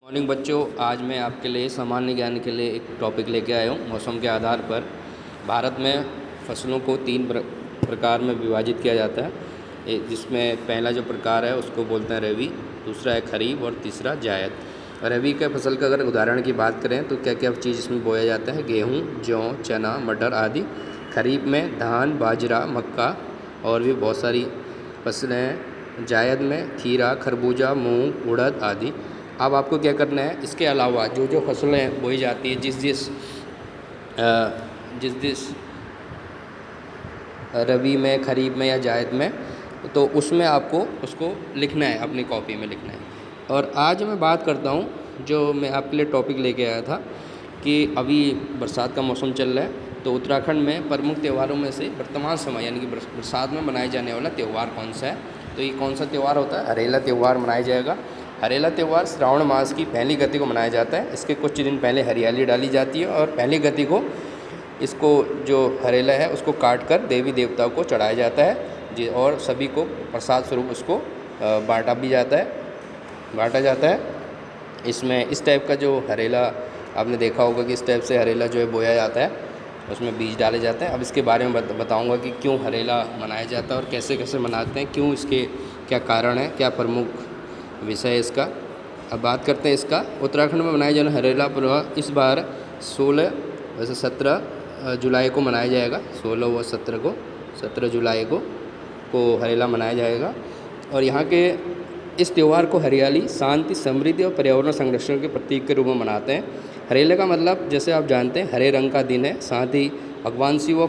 Morning बच्चों, आज मैं आपके लिए सामान्य ज्ञान के लिए एक टॉपिक लेके आया हूँ। मौसम के आधार पर भारत में फसलों को तीन प्रकार में विभाजित किया जाता है, जिसमें पहला जो प्रकार है उसको बोलते हैं रबी, दूसरा है खरीफ और तीसरा जायद। रबी के फसल का अगर उदाहरण की बात करें तो क्या क्या चीज़ इसमें बोया जाता है? गेहूँ, जौ, चना, मटर आदि। खरीफ में धान, बाजरा, मक्का और भी बहुत सारी फसलें हैं। जायद में खीरा, खरबूजा, मूंग, उड़द आदि। अब आपको क्या करना है, इसके अलावा जो जो फसलें बोई जाती है जिस जिस रबी में, खरीफ में या जायद में, तो उसमें आपको उसको लिखना है, अपनी कॉपी में लिखना है। और आज मैं बात करता हूँ, जो मैं आपके लिए टॉपिक लेके आया था कि अभी बरसात का मौसम चल रहा है, तो उत्तराखंड में प्रमुख त्योहारों में से वर्तमान समय यानी कि बरसात में मनाए जाने वाला त्यौहार कौन सा है? तो ये कौन सा त्यौहार होता है? हरेला त्यौहार मनाया जाएगा। हरेला त्यौहार श्रावण मास की पहली गति को मनाया जाता है। इसके कुछ दिन पहले हरियाली डाली जाती है और पहली गति को इसको जो हरेला है उसको काट कर देवी देवताओं को चढ़ाया जाता है और सभी को प्रसाद स्वरूप उसको बांटा जाता है। इसमें इस टाइप का जो हरेला आपने देखा होगा कि इस टाइप से हरेला जो है बोया जाता है, उसमें बीज डाले जाते हैं। अब इसके बारे में बताऊंगा कि क्यों हरेला मनाया जाता है और कैसे कैसे मनाते हैं, क्यों, इसके क्या कारण है, क्या प्रमुख विषय है इसका। अब बात करते हैं इसका। उत्तराखंड में मनाया जाने हरेला पर्व इस बार 17 जुलाई को मनाया जाएगा। 16 व 17 जुलाई को हरेला मनाया जाएगा। और यहाँ के इस त्यौहार को हरियाली, शांति, समृद्धि और पर्यावरण संरक्षण के प्रतीक के रूप में मनाते हैं। हरेले का मतलब जैसे आप जानते हैं हरे रंग का दिन है। साथ ही भगवान शिव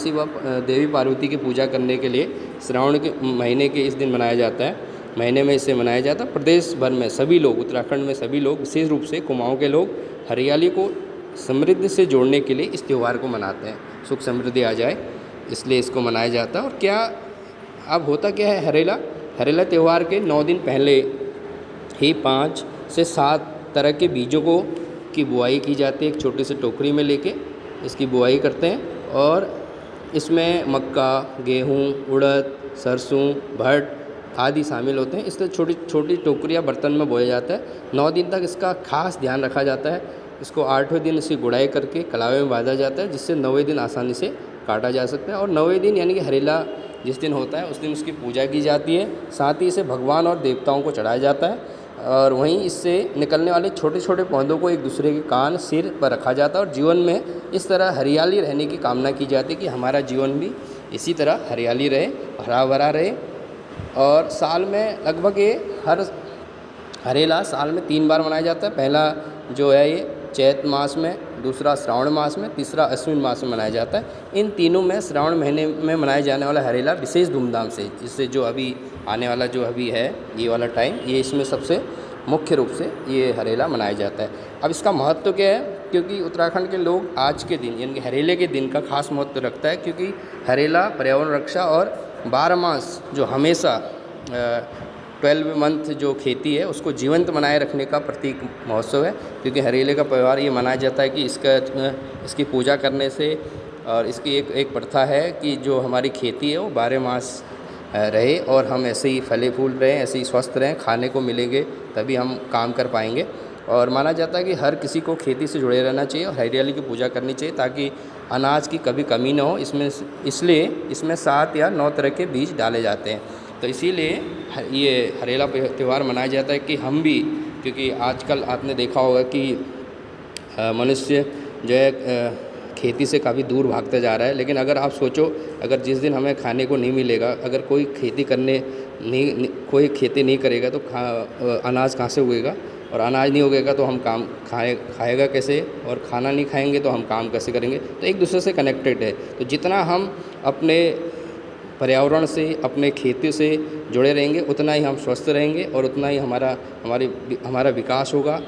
व देवी पार्वती की पूजा करने के लिए श्रावण के महीने के इस दिन मनाया जाता है। महीने में इसे मनाया जाता है। प्रदेश भर में सभी लोग, उत्तराखंड में सभी लोग, विशेष रूप से कुमाऊँ के लोग हरियाली को समृद्धि से जोड़ने के लिए इस त्यौहार को मनाते हैं। सुख समृद्धि आ जाए इसलिए इसको मनाया जाता है। और क्या अब होता क्या है, हरेला त्यौहार के 9 दिन पहले ही 5 से 7 तरह के बीजों की बुआई की जाती है। एक छोटी सी टोकरी में लेके इसकी बुआई करते हैं और इसमें मक्का, गेहूँ, उड़द, सरसों, भट्ट आदि शामिल होते हैं। इसलिए छोटी छोटी टोकरियाँ बर्तन में बोया जाता है। 9 दिन तक इसका खास ध्यान रखा जाता है। इसको 8वें दिन इसकी गुड़ाई करके कलावे में बांधा जाता है, जिससे 9वें दिन आसानी से काटा जा सकता है। और 9वें दिन यानी कि हरेला जिस दिन होता है उस दिन उसकी पूजा की जाती है। साथ ही इसे भगवान और देवताओं को चढ़ाया जाता है। और वहीं इससे निकलने वाले छोटे छोटे पौधों को एक दूसरे के कान, सिर पर रखा जाता है और जीवन में इस तरह हरियाली रहने की कामना की जाती है कि हमारा जीवन भी इसी तरह हरियाली रहे, हरा भरा रहे। और साल में लगभग ये हरेला साल में 3 बार मनाया जाता है। पहला जो है ये चैत मास में, दूसरा श्रावण मास में, तीसरा अश्विन मास में मनाया जाता है। इन तीनों में श्रावण महीने में मनाए जाने वाला हरेला विशेष धूमधाम से, इससे जो अभी आने वाला जो अभी है ये वाला टाइम, ये इसमें सबसे मुख्य रूप से ये हरेला मनाया जाता है। अब इसका महत्व क्या है? क्योंकि उत्तराखंड के लोग आज के दिन यानी कि हरेले के दिन का खास महत्व रखता है, क्योंकि हरेला पर्यावरण रक्षा और 12 मास जो हमेशा 12 मंथ जो खेती है उसको जीवंत बनाए रखने का प्रतीक महोत्सव है। क्योंकि हरेले का त्यौहार ये मनाया जाता है कि इसकी पूजा करने से, और इसकी एक प्रथा है कि जो हमारी खेती है वो 12 मास रहे और हम ऐसे ही फले फूल रहें, ऐसे ही स्वस्थ रहें, खाने को मिलेंगे तभी हम काम कर पाएंगे। और माना जाता है कि हर किसी को खेती से जुड़े रहना चाहिए और हरियाली की पूजा करनी चाहिए ताकि अनाज की कभी कमी ना हो। इसलिए इसमें 7 या 9 तरह के बीज डाले जाते हैं। तो इसीलिए ये हरेला त्यौहार मनाया जाता है कि हम भी, क्योंकि आजकल आपने देखा होगा कि मनुष्य जो है खेती से काफ़ी दूर भागता जा रहा है। लेकिन अगर आप सोचो, अगर जिस दिन हमें खाने को नहीं मिलेगा, अगर कोई खेती नहीं करेगा तो अनाज कहाँ से उगेगा, और अनाज नहीं उगेगा तो हम काम खाएगा कैसे, और खाना नहीं खाएंगे तो हम काम कैसे करेंगे। तो एक दूसरे से कनेक्टेड है। तो जितना हम अपने पर्यावरण से, अपने खेती से जुड़े रहेंगे उतना ही हम स्वस्थ रहेंगे और उतना ही हमारा विकास होगा।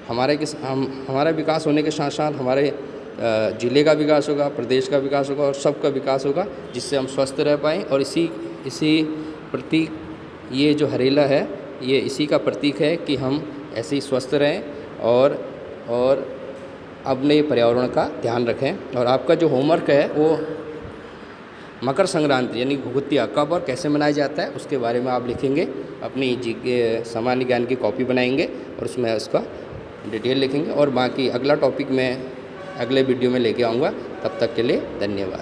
हमारा विकास होने के साथ साथ हमारे ज़िले का विकास होगा, प्रदेश का विकास होगा और सबका विकास होगा, जिससे हम स्वस्थ रह पाएँ। और इसी प्रतीक, ये जो हरेला है ये इसी का प्रतीक है कि हम ऐसे ही स्वस्थ रहें और अपने पर्यावरण का ध्यान रखें। और आपका जो होमवर्क है वो मकर संक्रांति यानी घुघुतिया कब और कैसे मनाया जाता है उसके बारे में आप लिखेंगे। अपनी सामान्य ज्ञान की कॉपी बनाएंगे और उसमें उसका डिटेल लिखेंगे और बाकी अगला टॉपिक मैं अगले वीडियो में लेके आऊँगा। तब तक के लिए धन्यवाद।